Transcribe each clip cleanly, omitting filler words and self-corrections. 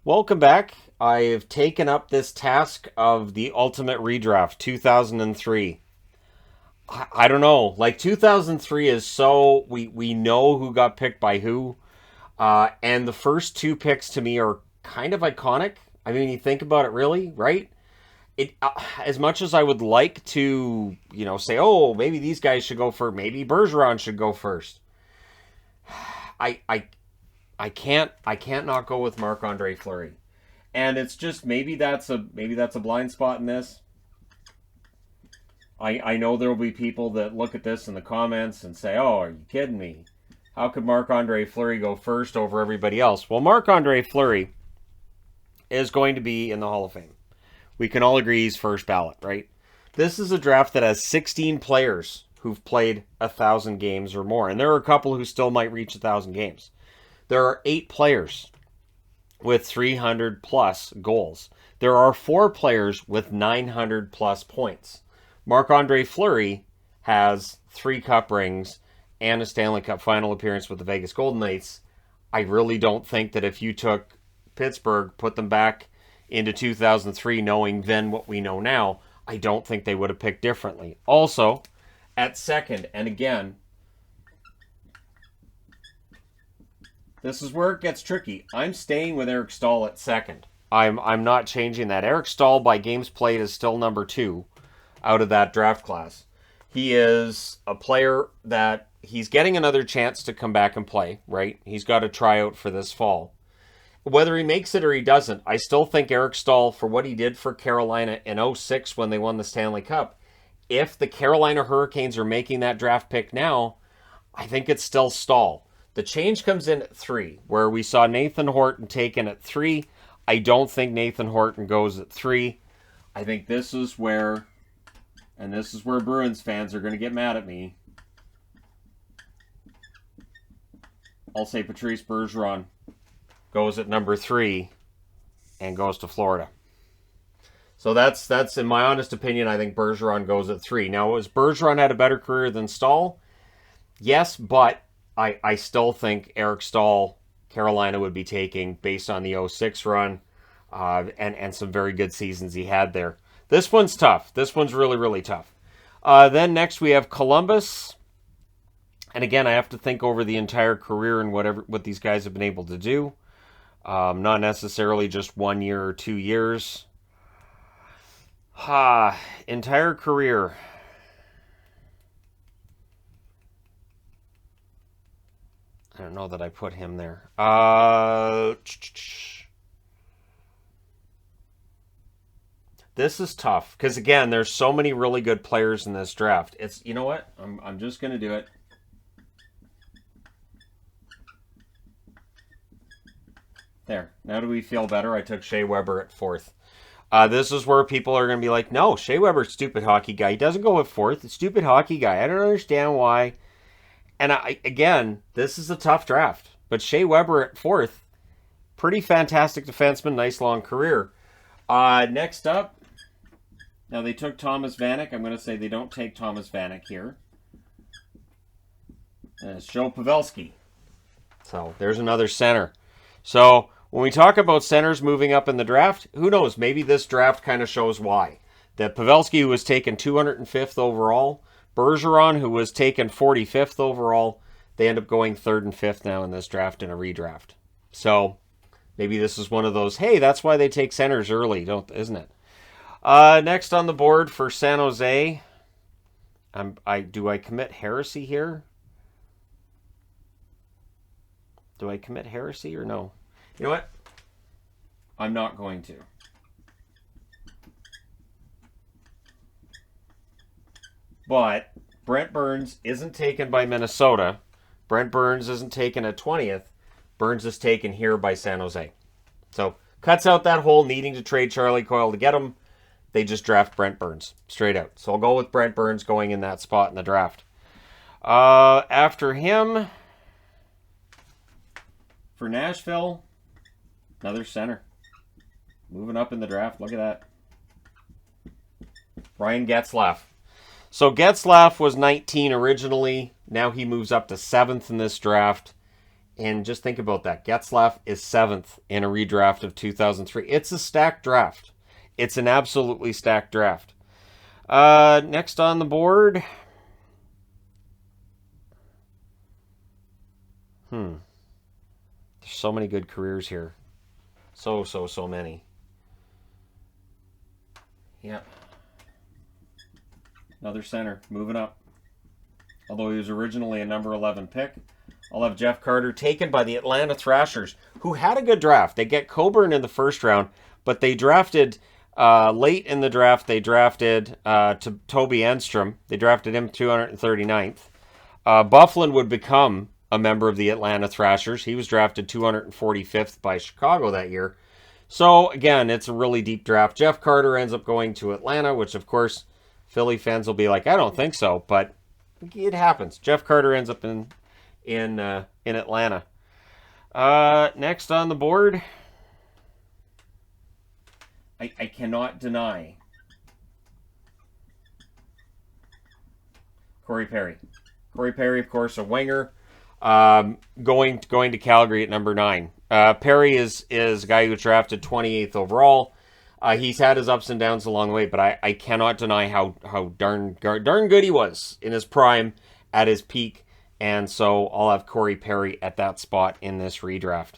Welcome back. I have taken up this task of the Ultimate Redraft 2003. I don't know. Like 2003 is so we know who got picked by who, and the first two picks to me are kind of iconic. I mean, you think about it, really, right? It as much as I would like to, say, oh, maybe these guys should go first, maybe Bergeron should go first. I I I can't not go with Marc Andre Fleury. And it's just maybe that's a blind spot in this. I know there will be people that look at this in the comments and say, "Oh, are you kidding me? How could Marc Andre Fleury go first over everybody else?" Well, Marc Andre Fleury is going to be in the Hall of Fame. We can all agree he's first ballot, right? This is a draft that has 16 players who've played 1,000 games or more, and there are a couple who still might reach 1,000 games. There are 8 players with 300 plus goals. There are 4 players with 900 plus points. Marc Andre Fleury has 3 cup rings and a Stanley Cup final appearance with the Vegas Golden Knights. I really don't think that if you took Pittsburgh, put them back into 2003, knowing then what we know now, I don't think they would have picked differently. Also, at second, and again, this is where it gets tricky. I'm staying with Eric Staal at second. I'm not changing that. Eric Staal by games played is still number 2 out of that draft class. He is a player that he's getting another chance to come back and play, right? He's got a tryout for this fall. Whether he makes it or he doesn't, I still think Eric Staal, for what he did for Carolina in 06 when they won the Stanley Cup, if the Carolina Hurricanes are making that draft pick now, I think it's still Staal. The change comes in at 3, where we saw Nathan Horton taken at 3. I don't think Nathan Horton goes at 3. I think this is where Bruins fans are going to get mad at me. I'll say Patrice Bergeron goes at number 3 and goes to Florida. So that's in my honest opinion, I think Bergeron goes at 3. Now, has Bergeron had a better career than Staal? Yes, but I still think Eric Staal, Carolina would be taking based on the 06 run and some very good seasons he had there. This one's tough. This one's really, really tough. Then next we have Columbus. And again, I have to think over the entire career and what these guys have been able to do. Not necessarily just 1 year or 2 years. Entire career. I don't know that I put him there. This is tough because again, there's so many really good players in this draft. It's, you know what? I'm just gonna do it. There. Now do we feel better? I took Shea Weber at 4th. This is where people are going to be like, no, Shea Weber's stupid hockey guy. He doesn't go at 4th. It's stupid hockey guy. I don't understand why. And again, this is a tough draft. But Shea Weber at 4th, pretty fantastic defenseman, nice long career. Next up, now they took Thomas Vanek. I'm going to say they don't take Thomas Vanek here. And it's Joe Pavelski. So there's another center. So when we talk about centers moving up in the draft, who knows? Maybe this draft kind of shows why. That Pavelski, who was taken 205th overall, Bergeron, who was taken 45th overall, they end up going 3rd and 5th now in this draft in a redraft. So maybe this is one of those, hey, that's why they take centers early, isn't it? Next on the board for San Jose, do I commit heresy here? Do I commit heresy or no? You know what? I'm not going to. But Brent Burns isn't taken by Minnesota. Brent Burns isn't taken at 20th. Burns is taken here by San Jose. So cuts out that whole needing to trade Charlie Coyle to get him. They just draft Brent Burns straight out. So I'll go with Brent Burns going in that spot in the draft. After him, for Nashville, another center. Moving up in the draft. Look at that. Ryan Getzlaf. So Getzlaf was 19 originally. Now he moves up to 7th in this draft. And just think about that. Getzlaf is 7th in a redraft of 2003. It's a stacked draft. It's an absolutely stacked draft. Next on the board. There's so many good careers here. So many. Yeah. Another center. Moving up. Although he was originally a number 11 pick. I'll have Jeff Carter, taken by the Atlanta Thrashers, who had a good draft. They get Coburn in the first round, but they drafted late in the draft. They drafted to Toby Enstrom. They drafted him 239th. Byfuglien would become a member of the Atlanta Thrashers. He was drafted 245th by Chicago that year. So again, it's a really deep draft. Jeff Carter ends up going to Atlanta, which of course Philly fans will be like, I don't think so, but it happens. Jeff Carter ends up in Atlanta. Next on the board, I cannot deny Corey Perry. Corey Perry, of course, a winger, going to Calgary at number 9. Perry is a guy who was drafted 28th overall. He's had his ups and downs along the way, but I cannot deny how darn good he was in his prime, at his peak. And so I'll have Corey Perry at that spot in this redraft.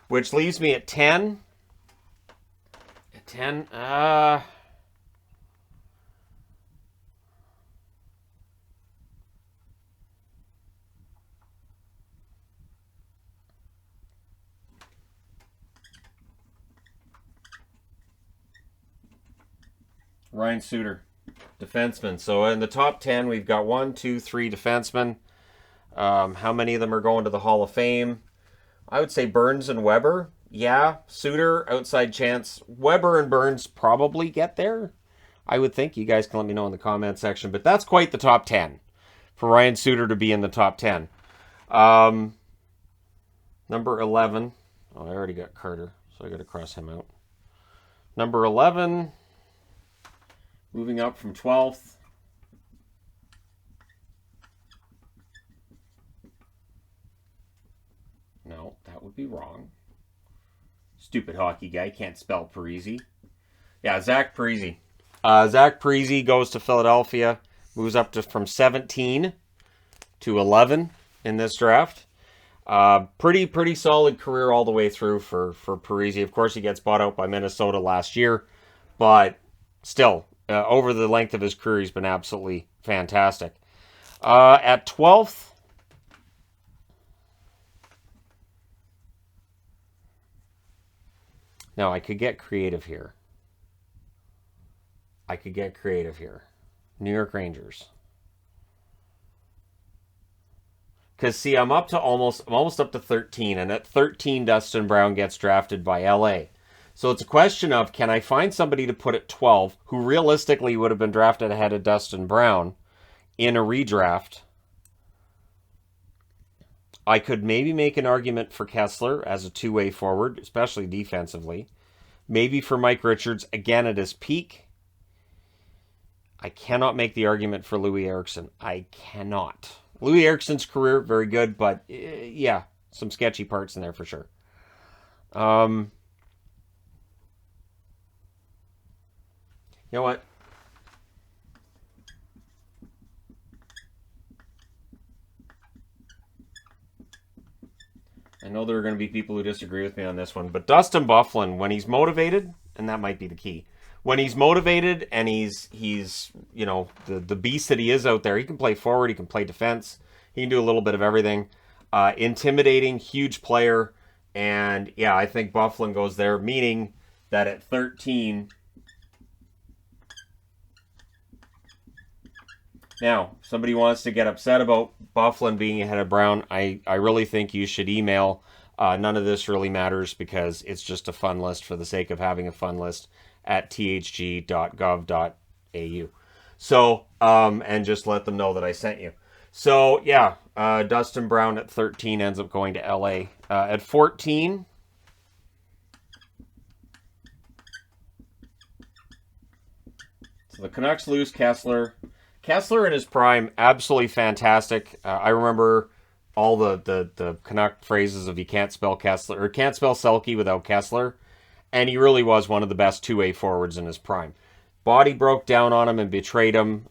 Which leaves me at 10. At 10, Ryan Suter, defenseman. So in the top 10, we've got 1, 2, 3 defensemen. How many of them are going to the Hall of Fame? I would say Burns and Weber. Yeah, Suter, outside chance. Weber and Burns probably get there, I would think. You guys can let me know in the comment section. But that's quite the top 10 for Ryan Suter to be in the top 10. Number 11. Oh, I already got Carter, so I got to cross him out. Number 11. Moving up from 12th. No, that would be wrong. Stupid hockey guy. Can't spell Parise. Yeah, Zach Parise. Zach Parise goes to Philadelphia. Moves up from 17 to 11 in this draft. Pretty solid career all the way through for Parise. Of course, he gets bought out by Minnesota last year. But still, over the length of his career, he's been absolutely fantastic. At 12th, now I could get creative here. New York Rangers. Because, see, I'm almost up to 13, and at 13, Dustin Brown gets drafted by LA. So it's a question of, can I find somebody to put at 12 who realistically would have been drafted ahead of Dustin Brown in a redraft? I could maybe make an argument for Kessler as a two-way forward, especially defensively. Maybe for Mike Richards, again at his peak. I cannot make the argument for Louis Eriksson. I cannot. Louis Eriksson's career, very good, but yeah, some sketchy parts in there for sure. You know what? I know there are going to be people who disagree with me on this one, but Dustin Byfuglien, when he's motivated, and that might be the key, when he's motivated and he's you know, the beast that he is out there, he can play forward, he can play defense, he can do a little bit of everything. Intimidating, huge player, and yeah, I think Byfuglien goes there, meaning that at 13... Now, somebody wants to get upset about Byfuglien being ahead of Brown. I really think you should email. None of this really matters because it's just a fun list for the sake of having a fun list at thg.gov.au. So, and just let them know that I sent you. So, yeah, Dustin Brown at 13 ends up going to LA. At 14... So the Canucks lose Kessler. Kessler in his prime, absolutely fantastic. I remember all the Canuck phrases of you can't spell Kessler or can't spell Selke without Kessler, and he really was one of the best two-way forwards in his prime. Body broke down on him and betrayed him.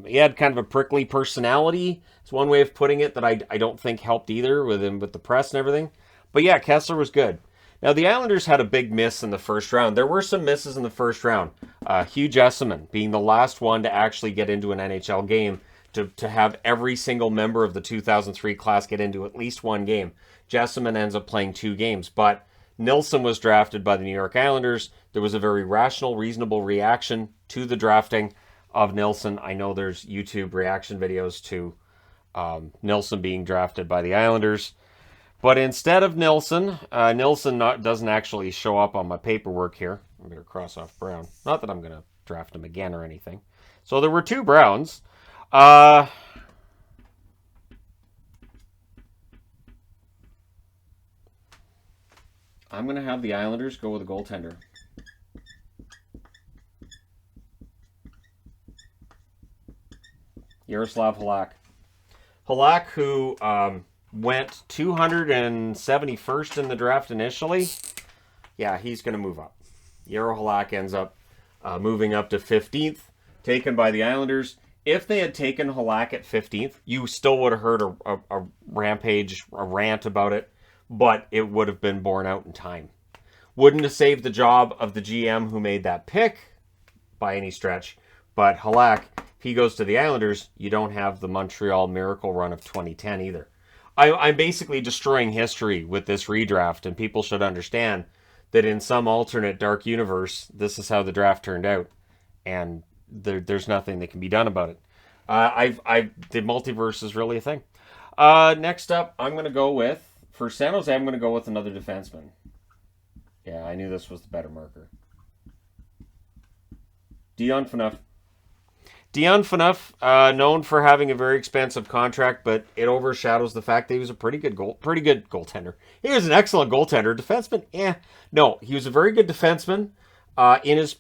He had kind of a prickly personality. It's one way of putting it that I don't think helped either with him with the press and everything. But yeah, Kessler was good. Now the Islanders had a big miss in the first round. There were some misses in the first round. Hugh Jesseman being the last one to actually get into an NHL game, to have every single member of the 2003 class get into at least one game. Jesseman ends up playing 2 games, but Nilsson was drafted by the New York Islanders. There was a very rational, reasonable reaction to the drafting of Nilsson. I know there's YouTube reaction videos to Nilsson being drafted by the Islanders. But instead of Nilsson, doesn't actually show up on my paperwork here. I'm going to cross off Brown. Not that I'm going to draft him again or anything. So there were 2 Browns. I'm going to have the Islanders go with a goaltender. Yaroslav Halak. Halak, who went 271st in the draft initially. Yeah, he's going to move up. Yaro Halak ends up moving up to 15th, taken by the Islanders. If they had taken Halak at 15th, you still would have heard a rant about it, but it would have been borne out in time. Wouldn't have saved the job of the GM who made that pick by any stretch, but Halak, if he goes to the Islanders, you don't have the Montreal Miracle run of 2010 either. I'm basically destroying history with this redraft, and people should understand that in some alternate dark universe, this is how the draft turned out, and there's nothing that can be done about it. The multiverse is really a thing. Next up, I'm going to go with, for San Jose, I'm going to go with another defenseman. Yeah, I knew this was the better marker. Dion Phaneuf. Dion Phaneuf, known for having a very expensive contract, but it overshadows the fact that he was a pretty good goaltender. He was an excellent goaltender. Defenseman, no, he was a very good defenseman in his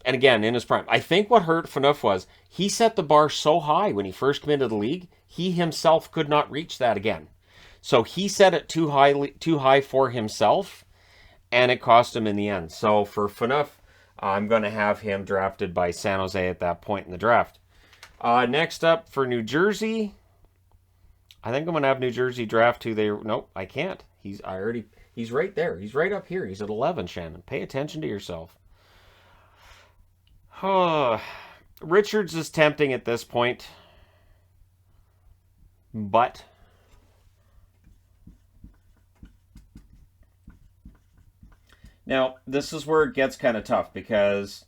prime. I think what hurt Phaneuf was he set the bar so high when he first came into the league, he himself could not reach that again. So he set it too high for himself, and it cost him in the end. So for Phaneuf, I'm going to have him drafted by San Jose at that point in the draft. Next up for New Jersey, I think I'm going to have New Jersey draft who they... Nope, I can't. He's right there. He's right up here. He's at 11, Shannon. Pay attention to yourself. Richards is tempting at this point, but... Now, this is where it gets kind of tough because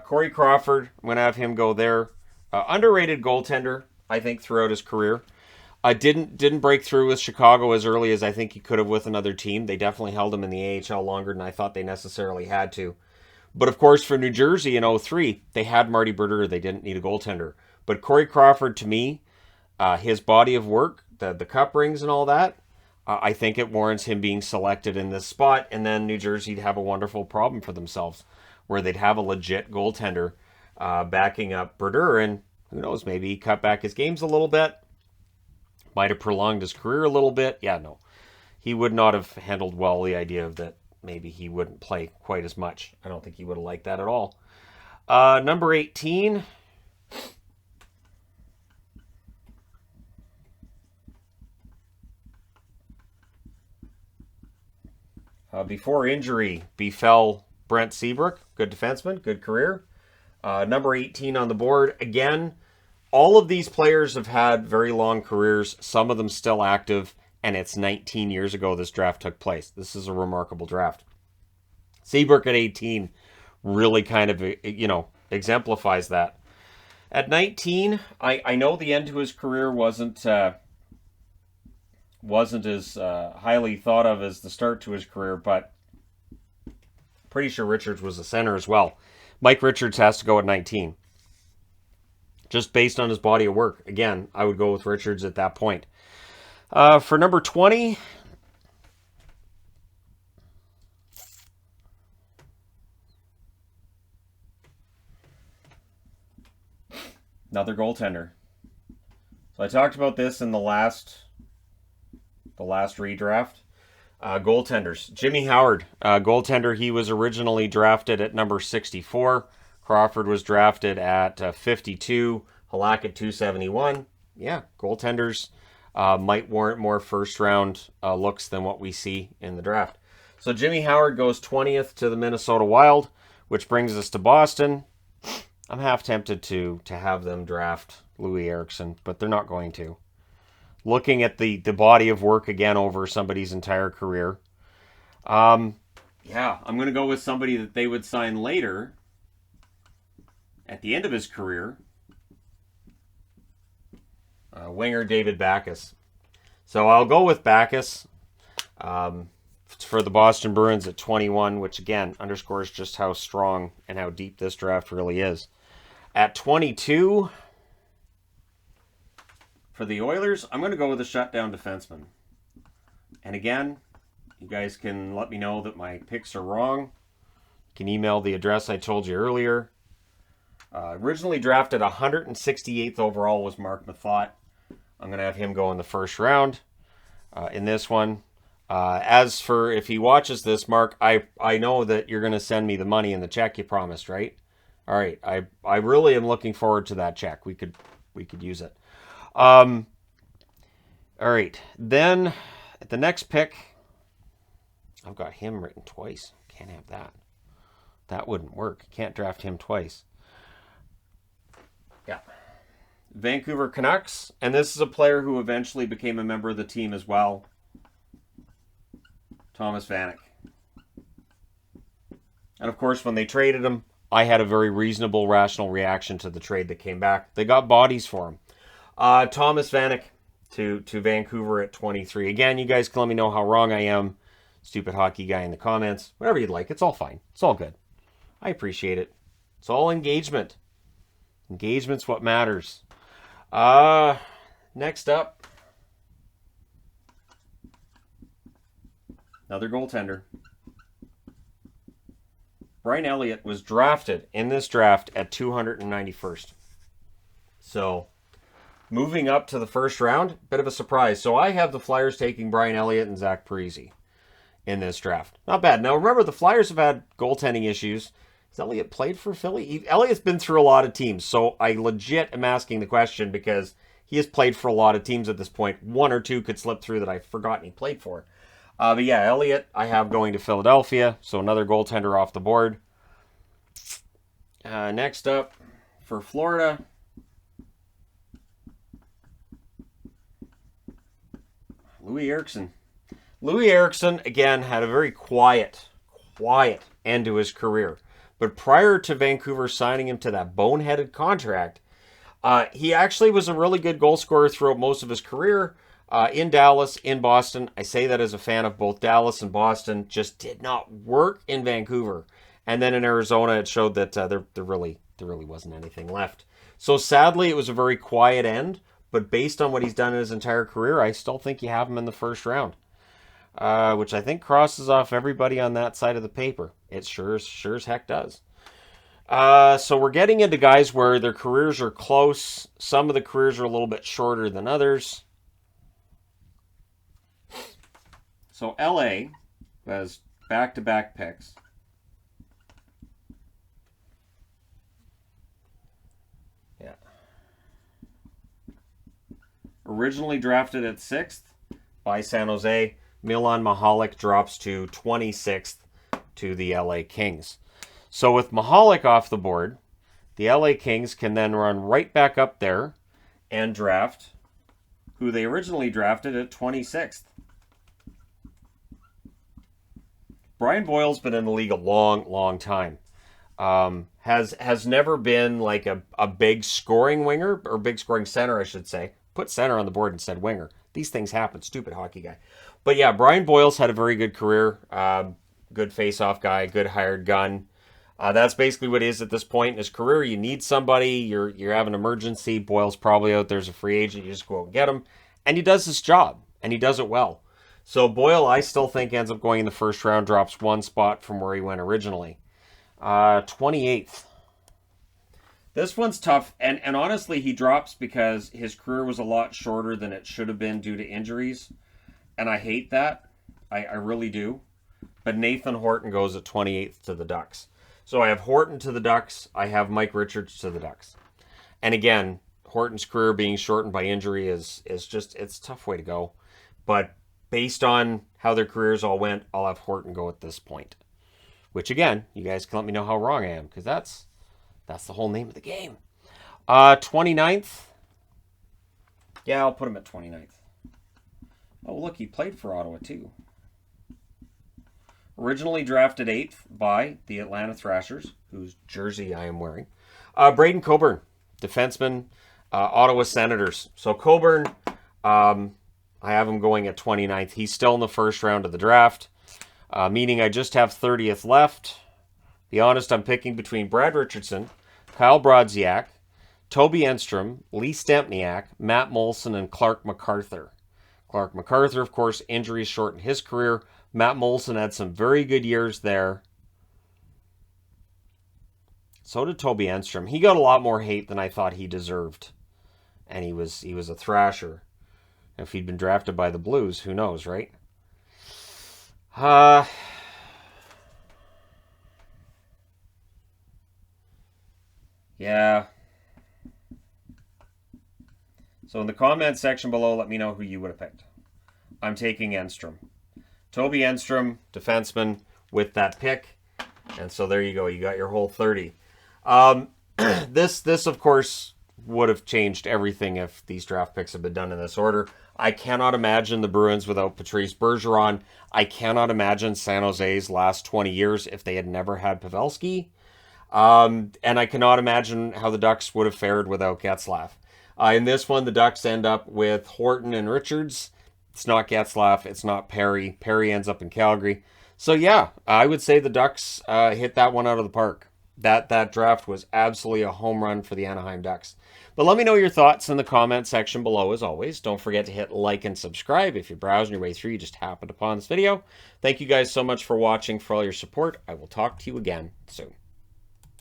Corey Crawford, I'm going to have him go there. Underrated goaltender, I think, throughout his career. Didn't break through with Chicago as early as I think he could have with another team. They definitely held him in the AHL longer than I thought they necessarily had to. But of course, for New Jersey in 2003, they had Marty Brodeur. They didn't need a goaltender. But Corey Crawford, to me, his body of work, the cup rings and all that, I think it warrants him being selected in this spot. And then New Jersey'd have a wonderful problem for themselves where they'd have a legit goaltender backing up Brodeur. And who knows, maybe he cut back his games a little bit. Might have prolonged his career a little bit. Yeah, no. He would not have handled well the idea of that maybe he wouldn't play quite as much. I don't think he would have liked that at all. Number 18. Before injury befell Brent Seabrook. Good defenseman, good career. Number 18 on the board. Again, all of these players have had very long careers. Some of them still active. And it's 19 years ago this draft took place. This is a remarkable draft. Seabrook at 18 really kind of, exemplifies that. At 19, I know the end to his career wasn't as highly thought of as the start to his career, but pretty sure Richards was a center as well. Mike Richards has to go at 19. Just based on his body of work. Again, I would go with Richards at that point. For number 20, another goaltender. So I talked about this in the last the last redraft. Goaltenders. Jimmy Howard, goaltender. He was originally drafted at number 64. Crawford was drafted at 52. Halak at 271. Yeah, goaltenders might warrant more first-round looks than what we see in the draft. So Jimmy Howard goes 20th to the Minnesota Wild, which brings us to Boston. I'm half tempted to have them draft Louis Eriksson, but they're not going to. Looking at the body of work again over somebody's entire career. Yeah, I'm going to go with somebody that they would sign later at the end of his career. Winger David Backes. So I'll go with Backes for the Boston Bruins at 21, which again underscores just how strong and how deep this draft really is. At 22, for the Oilers, I'm going to go with a shutdown defenseman. And again, you guys can let me know that my picks are wrong. You can email the address I told you earlier. Originally drafted 168th overall was Mark Mathot. I'm going to have him go in the first round in this one. As for if he watches this, Mark, I know that you're going to send me the money in the check you promised, right? All right. I really am looking forward to that check. We could use it. All right. Then at the next pick, I've got him written twice. Can't have that. That wouldn't work. Can't draft him twice. Yeah. Vancouver Canucks, and this is a player who eventually became a member of the team as well. Thomas Vanek. And of course, when they traded him, I had a very reasonable, rational reaction to the trade that came back. They got bodies for him. Thomas Vanek to Vancouver at 23. Again, you guys can let me know how wrong I am. Stupid hockey guy in the comments. Whatever you'd like. It's all fine. It's all good. I appreciate it. It's all engagement. Engagement's what matters. Next up, another goaltender. Brian Elliott was drafted in this draft at 291st. So, moving up to the first round, bit of a surprise. So I have the Flyers taking Brian Elliott and Zach Parise in this draft. Not bad. Now remember, the Flyers have had goaltending issues. Has Elliott played for Philly? Elliott's been through a lot of teams, so I legit am asking the question because he has played for a lot of teams at this point. One or two could slip through that I've forgotten he played for. But yeah, Elliott I have going to Philadelphia, so another goaltender off the board. Next up, for Florida, Louis Eriksson. Louis Eriksson, again, had a very quiet end to his career. But prior to Vancouver signing him to that boneheaded contract, he actually was a really good goal scorer throughout most of his career in Dallas, in Boston. I say that as a fan of both Dallas and Boston. Just did not work in Vancouver. And then in Arizona, it showed that there really wasn't anything left. So sadly, it was a very quiet end. But based on what he's done in his entire career, I still think you have him in the first round. Which I think crosses off everybody on that side of the paper. It sure as heck does. So we're getting into guys where their careers are close. Some of the careers are a little bit shorter than others. So LA has back-to-back picks. Yeah. Originally drafted at 6th by San Jose, Milan Mahalik drops to 26th to the LA Kings. So with Mahalik off the board, the LA Kings can then run right back up there and draft who they originally drafted at 26th. Brian Boyle's been in the league a long time. Has never been like a big scoring winger, or big scoring center, I should say. Put center on the board and said winger. These things happen, stupid hockey guy. But yeah, Brian Boyle's had a very good career. Good face-off guy, good hired gun. That's basically what it is at this point in his career. You need somebody, you have an emergency. Boyle's probably out there as a free agent. You just go out and get him. And he does his job, and he does it well. So Boyle, I still think, ends up going in the first round, drops one spot from where he went originally. 28th. This one's tough, and honestly, he drops because his career was a lot shorter than it should have been due to injuries. and I hate that. I really do. But Nathan Horton goes at 28th to the Ducks. So I have Horton to the Ducks. I have Mike Richards to the Ducks. And again, Horton's career being shortened by injury is just, it's a tough way to go. But based on how their careers all went, I'll have Horton go at this point. Which again, you guys can let me know how wrong I am, because that's the whole name of the game. 29th. Yeah, I'll put him at 29th. Oh, look, he played for Ottawa too. Originally drafted 8th by the Atlanta Thrashers, whose jersey I am wearing. Braden Coburn, defenseman, Ottawa Senators. So Coburn, I have him going at 29th. He's still in the first round of the draft, meaning I just have 30th left. Be honest, I'm picking between Brad Richardson, Kyle Brodziak, Toby Enstrom, Lee Stempniak, Matt Molson, and Clark MacArthur. Clark MacArthur, of course, injuries shortened his career. Matt Molson had some very good years there. So did Toby Enstrom. He got a lot more hate than I thought he deserved. And he was a Thrasher. If he'd been drafted by the Blues, who knows, right? Yeah. So in the comment section below, let me know who you would have picked. I'm taking Enstrom. Toby Enstrom, defenseman, with that pick. And so there you go. You got your whole 30. This, of course, would have changed everything if these draft picks had been done in this order. I cannot imagine the Bruins without Patrice Bergeron. I cannot imagine San Jose's last 20 years if they had never had Pavelski. And I cannot imagine how the Ducks would have fared without Getzlaf. In this one, the Ducks end up with Horton and Richards. It's not Getzlaf. It's not Perry. Perry ends up in Calgary. So yeah, I would say the Ducks hit that one out of the park. That draft was absolutely a home run for the Anaheim Ducks. But let me know your thoughts in the comment section below as always. Don't forget to hit like and subscribe. If you're browsing your way through, you just happened upon this video. Thank you guys so much for watching, for all your support. I will talk to you again soon.